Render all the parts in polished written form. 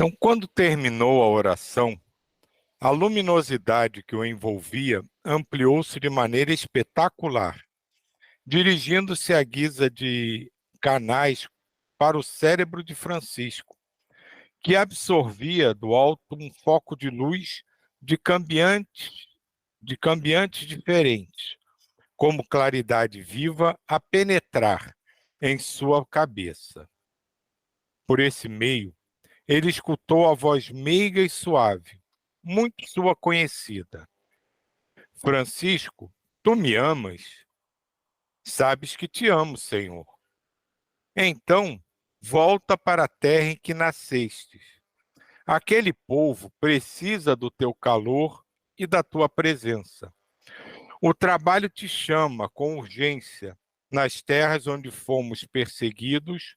Então, quando terminou a oração, a luminosidade que o envolvia ampliou-se de maneira espetacular, dirigindo-se à guisa de canais para o cérebro de Francisco, que absorvia do alto um foco de luz de cambiantes diferentes, como claridade viva a penetrar em sua cabeça. Por esse meio, ele escutou a voz meiga e suave, muito sua conhecida. Francisco, tu me amas? Sabes que te amo, Senhor. Então, volta para a terra em que nascestes. Aquele povo precisa do teu calor e da tua presença. O trabalho te chama com urgência nas terras onde fomos perseguidos,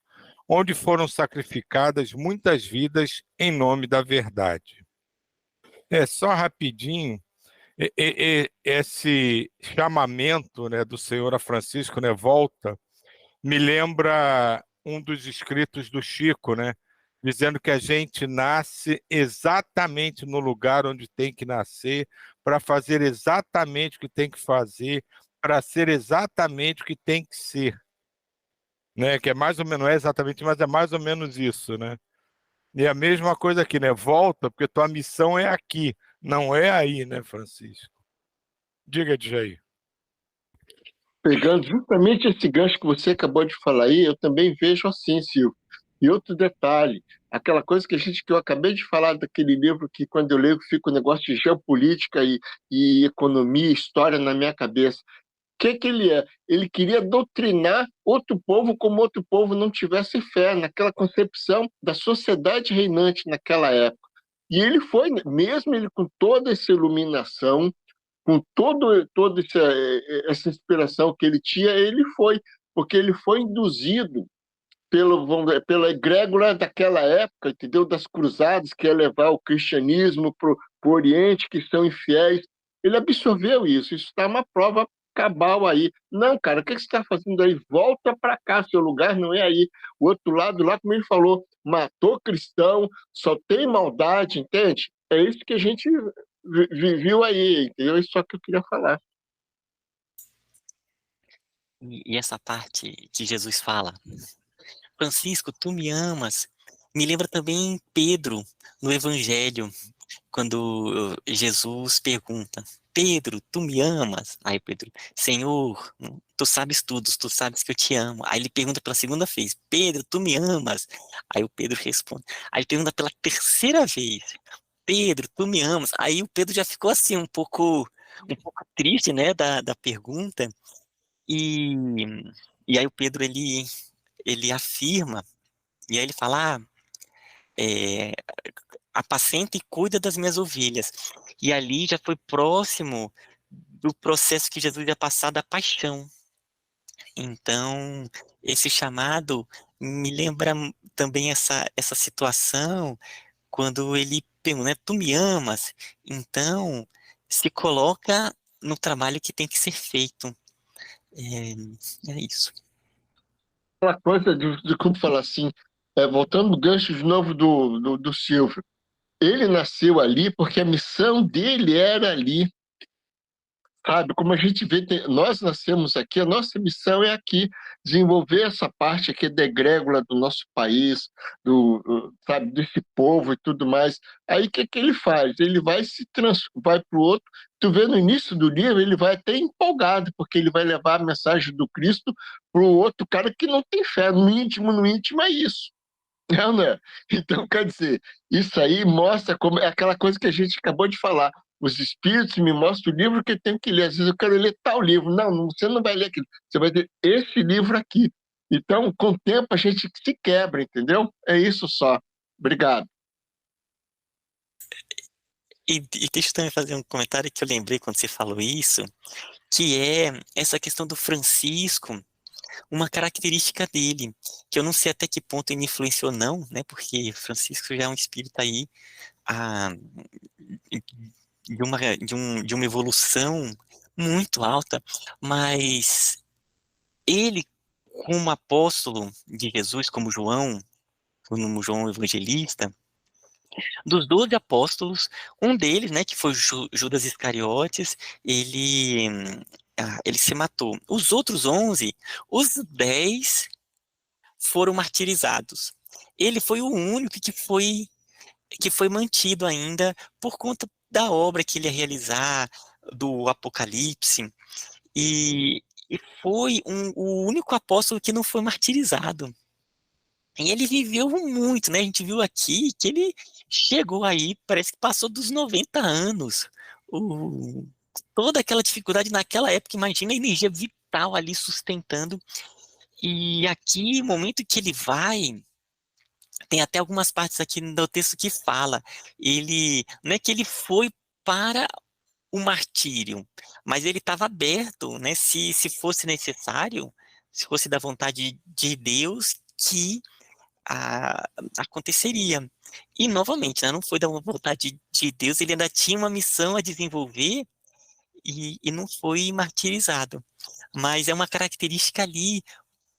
onde foram sacrificadas muitas vidas em nome da verdade. Só rapidinho, esse chamamento, né, do Senhor a Francisco, né, volta, me lembra um dos escritos do Chico, né, dizendo que a gente nasce exatamente no lugar onde tem que nascer, para fazer exatamente o que tem que fazer, para ser exatamente o que tem que ser, né? Que é mais ou menos, não é exatamente, mas é mais ou menos isso, né? E a mesma coisa aqui, né? Volta, porque tua missão é aqui, não é aí, né, Francisco? Diga, Jair. Pegando justamente esse gancho que você acabou de falar aí, eu também vejo assim, Silvio. E outro detalhe, aquela coisa que eu acabei de falar daquele livro que quando eu leio fica o negócio de geopolítica e economia, história na minha cabeça. O que ele é? Ele queria doutrinar outro povo como outro povo não tivesse fé naquela concepção da sociedade reinante naquela época. E ele foi, mesmo ele com toda essa iluminação, com toda essa inspiração que ele tinha, ele foi, porque ele foi induzido pela egrégora daquela época, entendeu? Das cruzadas, que ia levar o cristianismo para o Oriente, que são infiéis. Ele absorveu isso está uma prova cabal aí. Não, cara, o que você está fazendo aí? Volta para cá, seu lugar não é aí. O outro lado, lá, como ele falou, matou cristão, só tem maldade, entende? É isso que a gente viu aí, entendeu? Isso só que eu queria falar. E essa parte que Jesus fala, Francisco, tu me amas, me lembra também Pedro no Evangelho, quando Jesus pergunta, Pedro, tu me amas? Aí Pedro, Senhor, tu sabes tudo, tu sabes que eu te amo. Aí ele pergunta pela segunda vez, Pedro, tu me amas? Aí o Pedro responde. Aí ele pergunta pela terceira vez, Pedro, tu me amas? Aí o Pedro já ficou assim um pouco triste, né, da pergunta. E, e aí o Pedro, ele afirma, e aí ele fala, é, apacenta e cuida das minhas ovelhas. E ali já foi próximo do processo que Jesus ia passar da paixão. Então, esse chamado me lembra também essa situação, quando ele pergunta, né, tu me amas? Então, se coloca no trabalho que tem que ser feito. É isso. Aquela coisa de como falar assim, voltando no gancho de novo do Silvio, ele nasceu ali porque a missão dele era ali, sabe? Como a gente vê, nós nascemos aqui, a nossa missão é aqui, desenvolver essa parte aqui da egrégora do nosso país, sabe, desse povo e tudo mais. Aí o que que ele faz? Ele vai para o outro, tu vê no início do livro, ele vai até empolgado, porque ele vai levar a mensagem do Cristo para o outro cara que não tem fé, no íntimo é isso. Não, né? Então, quer dizer, isso aí mostra como é aquela coisa que a gente acabou de falar. Os espíritos me mostram o livro que eu tenho que ler. Às vezes eu quero ler tal livro. Não, você não vai ler aquilo. Você vai ler esse livro aqui. Então, com o tempo, a gente se quebra, entendeu? É isso só. Obrigado. E deixa eu também fazer um comentário que eu lembrei quando você falou isso, que é essa questão do Francisco, uma característica dele, que eu não sei até que ponto ele influenciou ou não, né, porque Francisco já é um espírito aí ah, de uma evolução muito alta, mas ele, como apóstolo de Jesus, como João Evangelista, Dos 12 apóstolos, um deles, né, que foi Judas Iscariotes, ele se matou. Os outros 11, os 10 foram martirizados. Ele foi o único que foi mantido ainda por conta da obra que ele ia realizar, do Apocalipse, e foi o único apóstolo que não foi martirizado. E ele viveu muito, né? A gente viu aqui que ele chegou aí, parece que passou dos 90 anos. O- Toda aquela dificuldade naquela época, imagina a energia vital ali sustentando. E aqui, o momento que ele vai, tem até algumas partes aqui no texto que fala, não é que ele foi para o martírio, mas ele estava aberto, né? Se fosse necessário, se fosse da vontade de Deus, que aconteceria. E, novamente, né, não foi da vontade de Deus, ele ainda tinha uma missão a desenvolver e não foi martirizado. Mas é uma característica ali,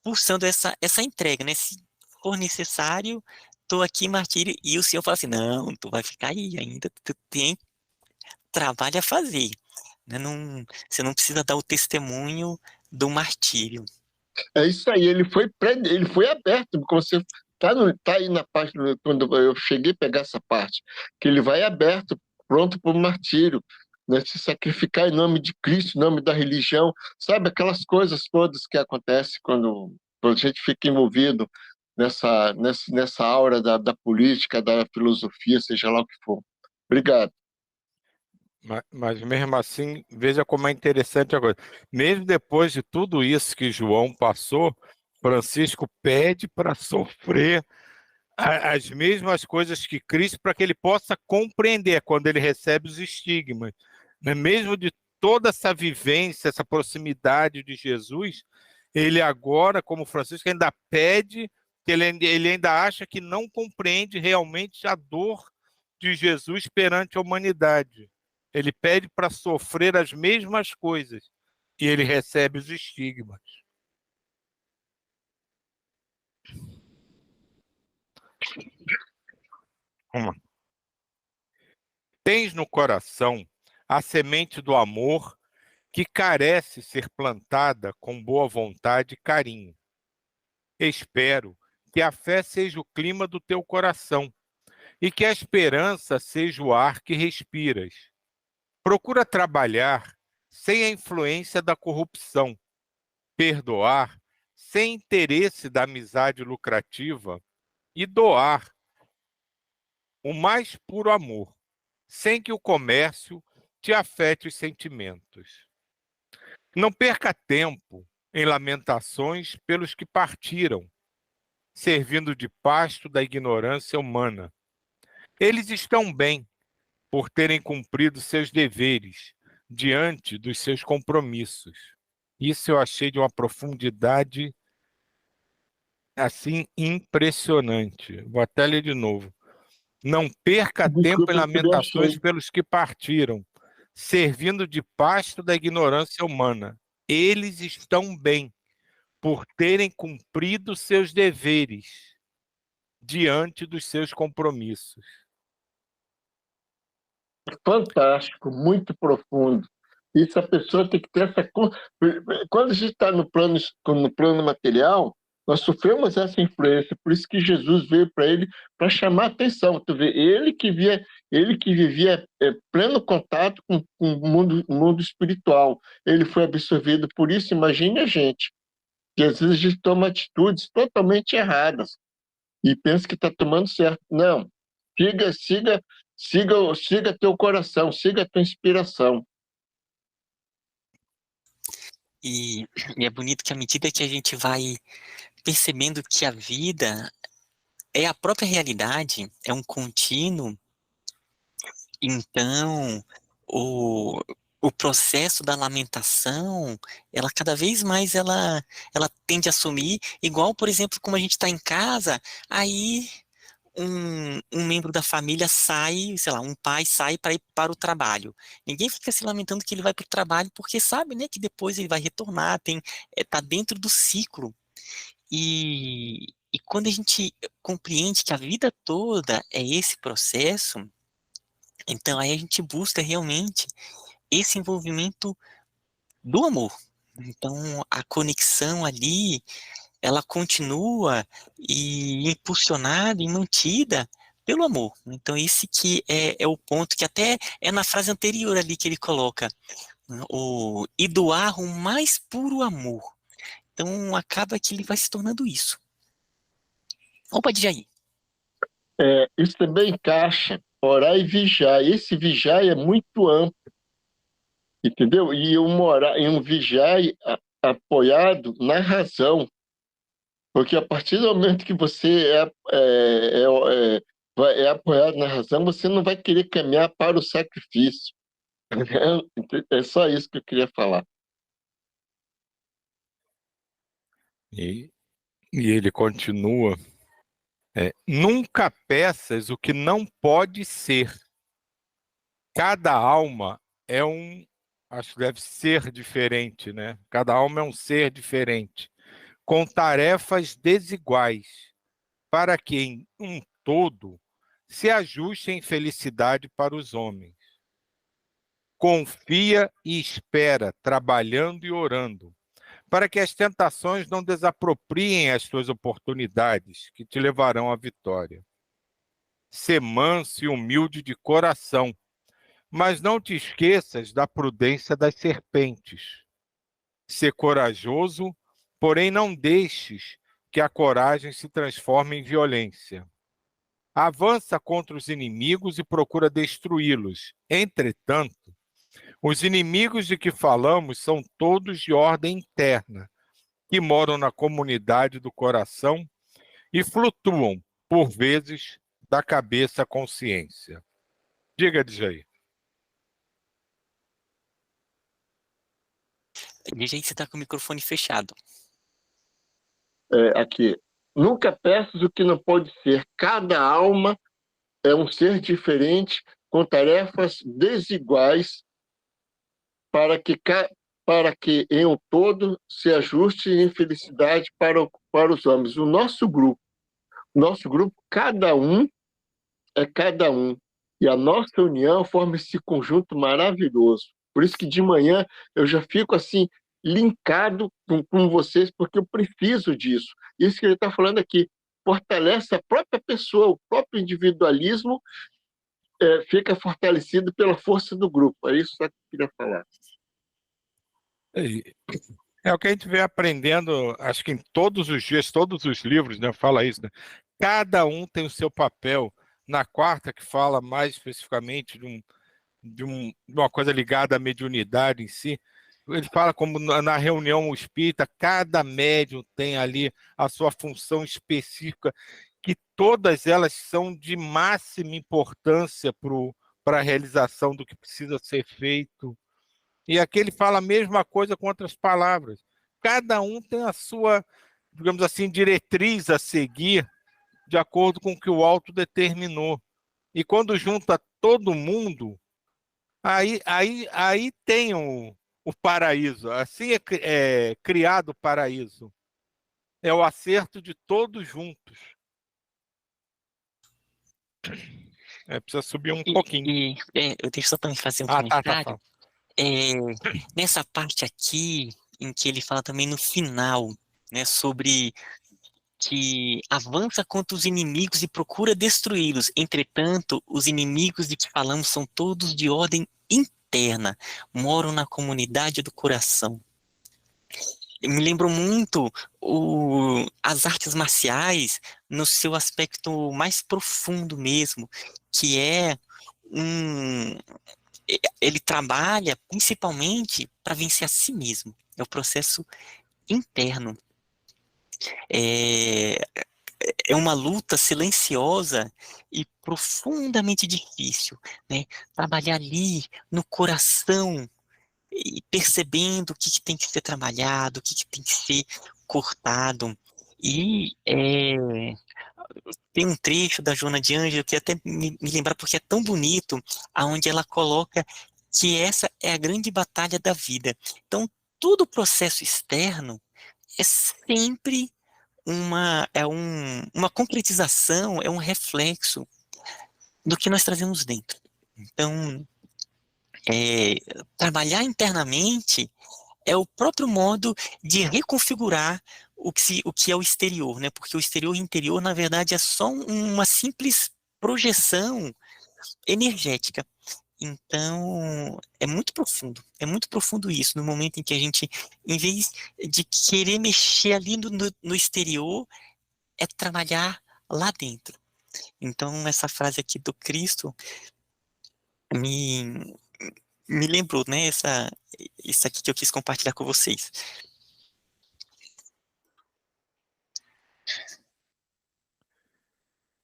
pulsando essa entrega, né? Se for necessário, estou aqui martírio. E o Senhor fala assim, não, tu vai ficar aí ainda, tu tem trabalho a fazer, né? Não, você não precisa dar o testemunho do martírio. É isso aí, ele foi aberto, como você tá aí na parte, quando eu cheguei a pegar essa parte, que ele vai aberto, pronto para o martírio, né, se sacrificar em nome de Cristo, em nome da religião, sabe, aquelas coisas todas que acontecem quando a gente fica envolvido nessa aura da política, da filosofia, seja lá o que for. Obrigado. Mas mesmo assim, veja como é interessante a coisa. Mesmo depois de tudo isso que João passou, Francisco pede para sofrer as mesmas coisas que Cristo, para que ele possa compreender quando ele recebe os estigmas. Né? Mesmo de toda essa vivência, essa proximidade de Jesus, ele agora, como Francisco, ainda pede, que ele ainda acha que não compreende realmente a dor de Jesus perante a humanidade. Ele pede para sofrer as mesmas coisas e ele recebe os estigmas. Vamos lá. Tens no coração a semente do amor que carece ser plantada com boa vontade e carinho. Espero que a fé seja o clima do teu coração e que a esperança seja o ar que respiras. Procura trabalhar sem a influência da corrupção, perdoar sem interesse da amizade lucrativa e doar o mais puro amor, sem que o comércio te afete os sentimentos. Não perca tempo em lamentações pelos que partiram, servindo de pasto da ignorância humana. Eles estão bem por terem cumprido seus deveres diante dos seus compromissos. Isso eu achei de uma profundidade assim impressionante. Vou até ler de novo. Não perca tempo em Desculpa, eu também lamentações achei. pelos que partiram, servindo de pasto da ignorância humana. Eles estão bem por terem cumprido seus deveres diante dos seus compromissos. Fantástico, muito profundo. Isso a pessoa tem que ter essa. Quando a gente está no plano material, nós sofremos essa influência. Por isso que Jesus veio para ele para chamar a atenção. Tu vê, ele que vivia pleno contato com o mundo espiritual. Ele foi absorvido por isso. Imagine a gente, que às vezes a gente toma atitudes totalmente erradas e pensa que está tomando certo. Não. Siga teu coração, siga a tua inspiração. E, e é bonito que à medida que a gente vai percebendo que a vida é a própria realidade, é um contínuo, então o, o processo da lamentação, ela cada vez mais ela tende a assumir, igual, por exemplo, como a gente está em casa, aí um membro da família sai, sei lá, um pai sai para ir para o trabalho. Ninguém fica se lamentando que ele vai para o trabalho, porque sabe, né, que depois ele vai retornar, tá dentro do ciclo. E, E quando a gente compreende que a vida toda é esse processo, então aí a gente busca realmente esse envolvimento do amor. Então a conexão ali, ela continua e impulsionada e mantida pelo amor. Então esse que é o ponto que até é na frase anterior ali que ele coloca, né, e doar o mais puro amor. Então acaba que ele vai se tornando isso. Opa, Djaí. Isso também encaixa, orar e vigiar. Esse vigiar é muito amplo, entendeu? E um vigiar apoiado na razão, porque a partir do momento que você é apoiado na razão, você não vai querer caminhar para o sacrifício. É só isso que eu queria falar. E ele continua: nunca peças o que não pode ser. Cada alma é acho que deve ser diferente, né? Cada alma é um ser diferente, com tarefas desiguais, para que em um todo se ajuste em felicidade para os homens. Confia e espera, trabalhando e orando, para que as tentações não desapropriem as tuas oportunidades, que te levarão à vitória. Sê manso e humilde de coração, mas não te esqueças da prudência das serpentes. Sê corajoso, porém não deixes que a coragem se transforme em violência. Avança contra os inimigos e procura destruí-los. Entretanto, os inimigos de que falamos são todos de ordem interna, que moram na comunidade do coração e flutuam, por vezes, da cabeça à consciência. Diga, Djaí. Djaí, você está com o microfone fechado. Aqui. Nunca peças o que não pode ser. Cada alma é um ser diferente, com tarefas desiguais, para que em um todo se ajuste em felicidade para os homens. Nosso grupo, cada um é cada um. E a nossa união forma esse conjunto maravilhoso. Por isso que de manhã eu já fico assim, linkado com vocês, porque eu preciso disso. Isso que ele está falando aqui fortalece a própria pessoa, o próprio individualismo fica fortalecido pela força do grupo. É isso só que eu queria falar. É o que a gente vem aprendendo, acho que em todos os dias, todos os livros, né, fala isso, né? Cada um tem o seu papel. Na quarta, que fala mais especificamente de uma coisa ligada à mediunidade em si, ele fala como na reunião espírita, cada médium tem ali a sua função específica, que todas elas são de máxima importância para a realização do que precisa ser feito. E aqui ele fala a mesma coisa com outras palavras. Cada um tem a sua, digamos assim, diretriz a seguir de acordo com o que o alto determinou. E quando junta todo mundo, aí tem o paraíso. Assim é criado o paraíso. É o acerto de todos juntos. Precisa subir um pouquinho. Eu deixo só também fazer um Tá. comentário. Nessa parte aqui, em que ele fala também no final, né, sobre que avança contra os inimigos e procura destruí-los. Entretanto, os inimigos de que falamos são todos de ordem interna, moram na comunidade do coração. Me lembrou muito as artes marciais no seu aspecto mais profundo mesmo, que ele trabalha principalmente para vencer a si mesmo. É o processo interno. É uma luta silenciosa e profundamente difícil, né? Trabalhar ali no coração e percebendo o que tem que ser trabalhado, o que tem que ser cortado. E tem um trecho da Joana de Ângelo que até me lembra porque é tão bonito, aonde ela coloca que essa é a grande batalha da vida. Então, todo o processo externo é sempre uma concretização, é um reflexo do que nós trazemos dentro. Então, trabalhar internamente é o próprio modo de reconfigurar o que é o exterior, né? Porque o exterior e o interior, na verdade, é só uma simples projeção energética. Então, é muito profundo isso, no momento em que a gente, em vez de querer mexer ali no exterior, é trabalhar lá dentro. Então, essa frase aqui do Cristo me, me lembrou, né, isso aqui que eu quis compartilhar com vocês.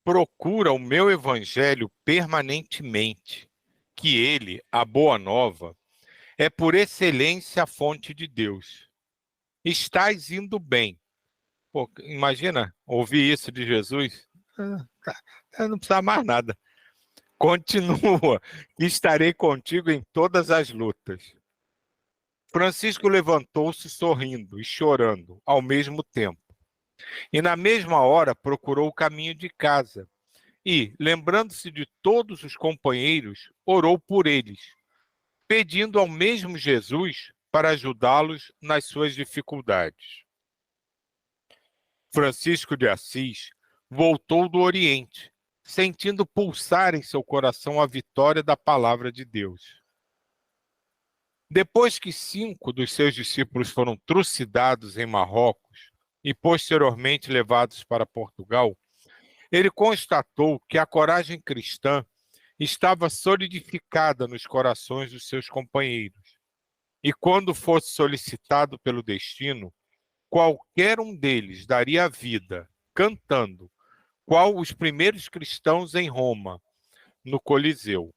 Procura o meu evangelho permanentemente, que ele, a boa nova, é por excelência a fonte de Deus. Estás indo bem. Pô, imagina ouvir isso de Jesus. Não precisa mais nada. Continua, estarei contigo em todas as lutas. Francisco levantou-se sorrindo e chorando ao mesmo tempo. E na mesma hora procurou o caminho de casa. E, lembrando-se de todos os companheiros, orou por eles, pedindo ao mesmo Jesus para ajudá-los nas suas dificuldades. Francisco de Assis voltou do Oriente, sentindo pulsar em seu coração a vitória da palavra de Deus. Depois que 5 dos seus discípulos foram trucidados em Marrocos e posteriormente levados para Portugal, ele constatou que a coragem cristã estava solidificada nos corações dos seus companheiros. E quando fosse solicitado pelo destino, qualquer um deles daria a vida, cantando, qual os primeiros cristãos em Roma, no Coliseu.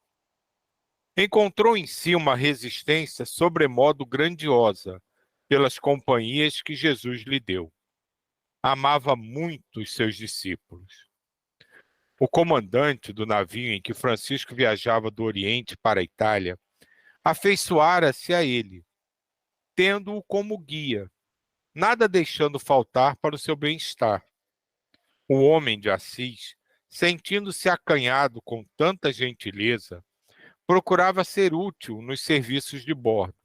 Encontrou em si uma resistência sobremodo grandiosa pelas companhias que Jesus lhe deu. Amava muito os seus discípulos. O comandante do navio em que Francisco viajava do Oriente para a Itália afeiçoara-se a ele, tendo-o como guia, nada deixando faltar para o seu bem-estar. O homem de Assis, sentindo-se acanhado com tanta gentileza, procurava ser útil nos serviços de bordo.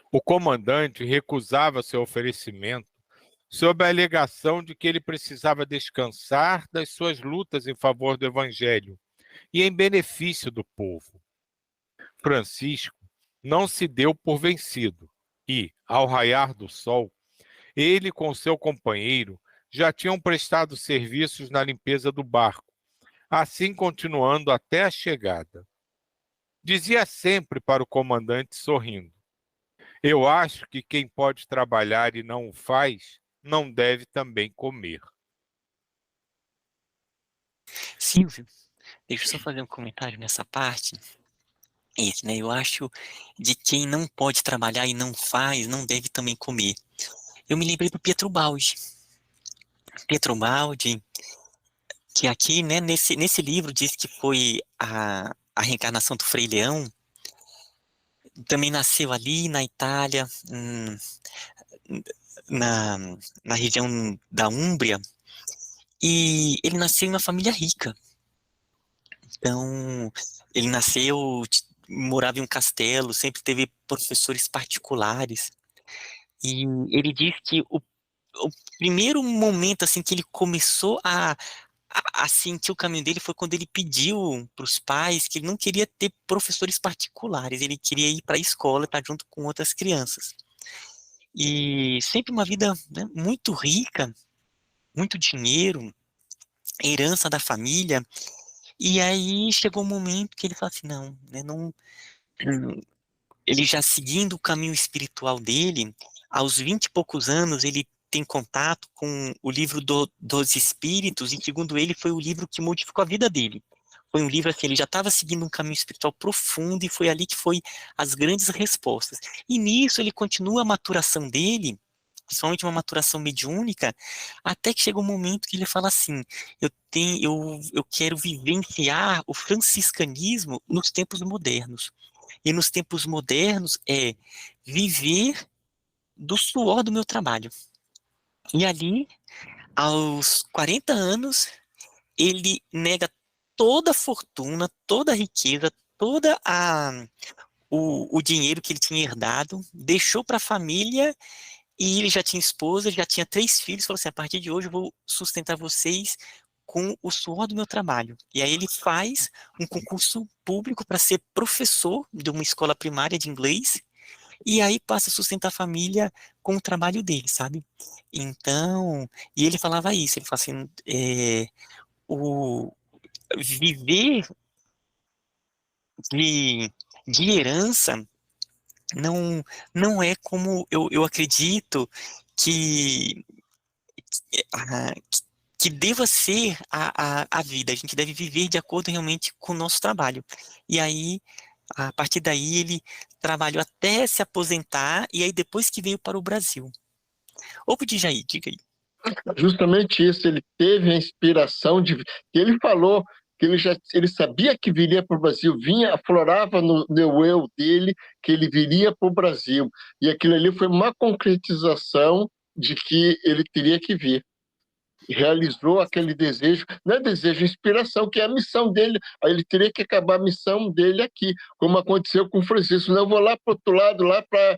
O comandante recusava seu oferecimento sob a alegação de que ele precisava descansar das suas lutas em favor do Evangelho e em benefício do povo. Francisco não se deu por vencido e, ao raiar do sol, ele com seu companheiro já tinham prestado serviços na limpeza do barco, assim continuando até a chegada. Dizia sempre para o comandante, sorrindo: eu acho que quem pode trabalhar e não o faz, não deve também comer. Silvio, deixa eu só fazer um comentário nessa parte. Esse, né? Eu acho de quem não pode trabalhar e não faz, não deve também comer. Eu me lembrei do Pietro Baldi. Pietro Baldi, que aqui, né, nesse livro diz que foi a reencarnação do Frei Leão. Também nasceu ali na Itália, na, na região da Úmbria, e ele nasceu em uma família rica. Então, ele nasceu, morava em um castelo, sempre teve professores particulares. E ele diz que o primeiro momento assim que ele começou a sentir o caminho dele foi quando ele pediu para os pais que ele não queria ter professores particulares, ele queria ir para a escola, estar junto com outras crianças. E sempre uma vida, né, muito rica, muito dinheiro, herança da família. E aí chegou um momento que ele falou assim, não, né, não, ele já seguindo o caminho espiritual dele, aos 20 e poucos anos ele tem contato com o livro dos Espíritos, e segundo ele foi o livro que modificou a vida dele. Foi um livro assim, ele já estava seguindo um caminho espiritual profundo, e foi ali que foi as grandes respostas. E nisso ele continua a maturação dele, principalmente uma maturação mediúnica, até que chega um momento que ele fala assim, eu quero vivenciar o franciscanismo nos tempos modernos. E nos tempos modernos é viver do suor do meu trabalho. E ali, aos 40 anos, ele nega toda a fortuna, toda a riqueza, toda o dinheiro que ele tinha herdado, deixou para a família e ele já tinha esposa, já tinha 3 filhos, falou assim, a partir de hoje eu vou sustentar vocês com o suor do meu trabalho. E aí ele faz um concurso público para ser professor de uma escola primária de inglês, e aí passa a sustentar a família com o trabalho dele, sabe? Então, e ele falava isso, ele falava assim, o viver de, de herança não, não é como eu acredito que, ah, que deva ser a vida. A gente deve viver de acordo realmente com o nosso trabalho. E aí, a partir daí, ele trabalhou até se aposentar, e aí depois que veio para o Brasil. Ô, Jair, diga aí. Justamente isso, ele teve a inspiração de. Ele falou que ele sabia que viria para o Brasil, vinha, aflorava no eu dele que ele viria para o Brasil. E aquilo ali foi uma concretização de que ele teria que vir. Realizou aquele desejo, não é desejo, é inspiração, que é a missão dele. Aí ele teria que acabar a missão dele aqui, como aconteceu com o Francisco. Não, eu vou lá para o outro lado, lá para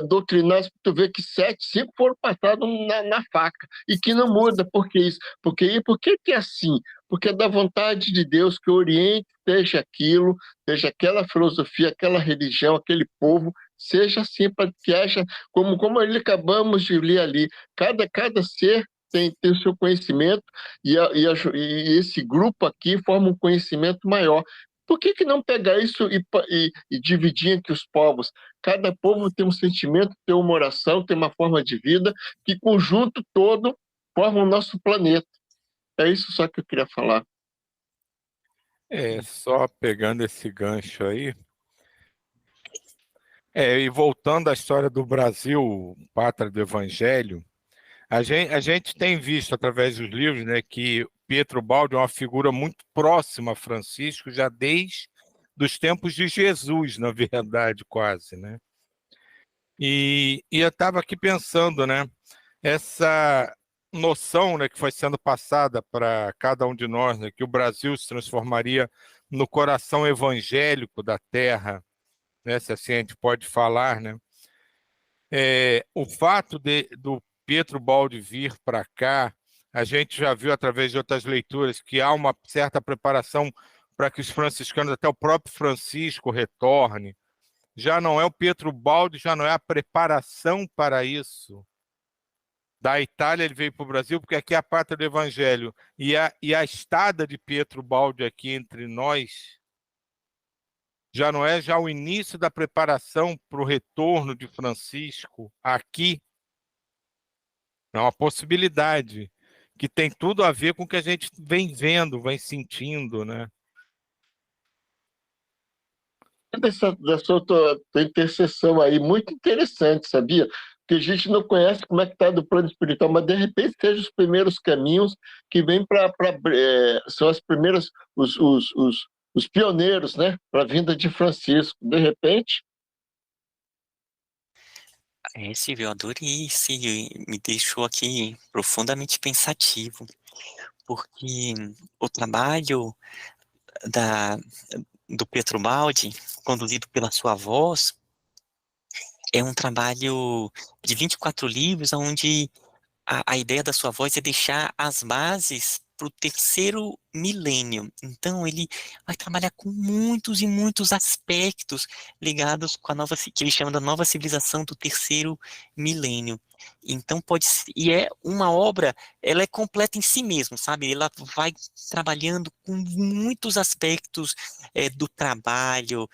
doutrinar, tu vê que 5 foram passados na faca, e que não muda. Por que isso? Por que é assim? Porque é da vontade de Deus que o Oriente seja aquilo, seja aquela filosofia, aquela religião, aquele povo, seja assim, para que haja, como ele acabamos de ler ali, cada ser tem o seu conhecimento, e esse grupo aqui forma um conhecimento maior. Por que não pegar isso e dividir entre os povos? Cada povo tem um sentimento, tem uma oração, tem uma forma de vida, que conjunto todo forma o nosso planeta. É isso só que eu queria falar. Só pegando esse gancho aí, e voltando à história do Brasil, pátria do Evangelho, a gente tem visto através dos livros, né, que Pietro Baldi é uma figura muito próxima a Francisco, já desde os tempos de Jesus, na verdade, quase, né? E eu estava aqui pensando, né, essa noção, né, que foi sendo passada para cada um de nós, né, que o Brasil se transformaria no coração evangélico da terra, né, se assim a gente pode falar, né? O fato do Pietro Baldi vir para cá, a gente já viu através de outras leituras que há uma certa preparação para que os franciscanos, até o próprio Francisco, retorne. Já não é o Pietro Baldi, já não é a preparação para isso. Da Itália ele veio para o Brasil, porque aqui é a pátria do Evangelho. E a estada de Pietro Baldi aqui entre nós já não é já o início da preparação para o retorno de Francisco aqui. É uma possibilidade que tem tudo a ver com o que a gente vem vendo, vem sentindo, né? Dessa tua intercessão aí, muito interessante, sabia? Porque a gente não conhece como é que está do plano espiritual, mas de repente sejam os primeiros caminhos que vêm são as primeiras, os pioneiros, né? Para a vinda de Francisco. De repente, Silvio, eu adorei, sim, me deixou aqui profundamente pensativo, porque o trabalho da, do Pietro Baldi, conduzido pela sua voz, é um trabalho de 24 livros, onde a ideia da sua voz é deixar as bases para o terceiro milênio. Então, ele vai trabalhar com muitos e muitos aspectos ligados com a nova, que ele chama da nova civilização do terceiro milênio. Então, e é uma obra, ela é completa em si mesma, sabe? Ela vai trabalhando com muitos aspectos do trabalho,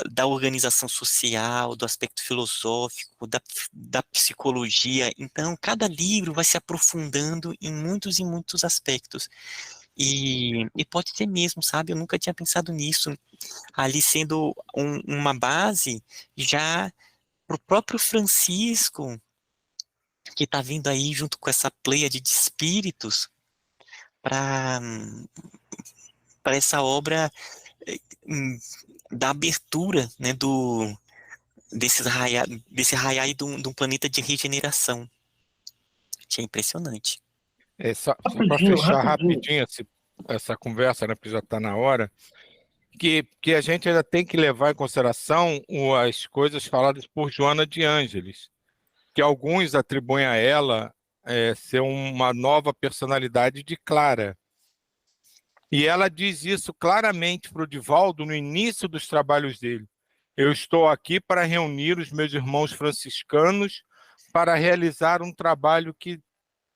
da organização social, do aspecto filosófico, da psicologia. Então, cada livro vai se aprofundando em muitos e muitos aspectos. E pode ser mesmo, sabe? Eu nunca tinha pensado nisso. Ali sendo uma base já para o próprio Francisco, que está vindo aí junto com essa pleiade de espíritos, para essa obra hum, da abertura, né, desse raiar de um planeta de regeneração. impressionante, é impressionante. Só para Rapidinho, fechar rapidinho. rapidinho essa conversa, né, porque já está na hora, que a gente ainda tem que levar em consideração as coisas faladas por Joana de Ângeles, que alguns atribuem a ela ser uma nova personalidade de Clara. E ela diz isso claramente para o Divaldo no início dos trabalhos dele. Eu estou aqui para reunir os meus irmãos franciscanos para realizar um trabalho que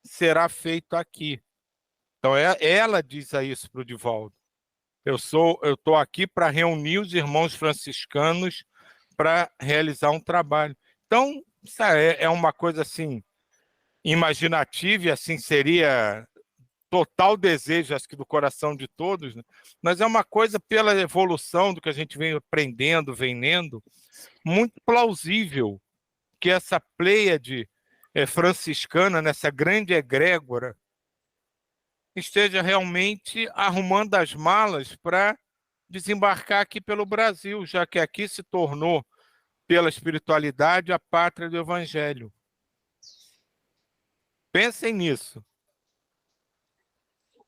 será feito aqui. Então, ela diz isso para o Divaldo. Eu estou aqui para reunir os irmãos franciscanos para realizar um trabalho. Então, isso é uma coisa assim imaginativa, e assim seria total desejo, acho que do coração de todos, né? Mas é uma coisa pela evolução do que a gente vem aprendendo, vem lendo, muito plausível que essa pleiade franciscana, nessa grande egrégora, esteja realmente arrumando as malas para desembarcar aqui pelo Brasil, já que aqui se tornou, pela espiritualidade, a pátria do Evangelho. Pensem nisso.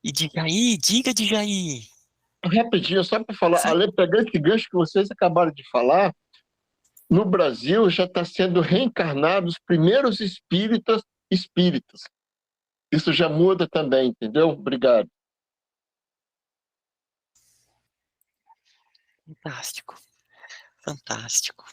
E Djaí, diga Djaí. Rapidinho, só para falar, Sim. além pegando esse gancho que vocês acabaram de falar, no Brasil já está sendo reencarnado os primeiros espíritas. Isso já muda também, entendeu? Obrigado. Fantástico, fantástico.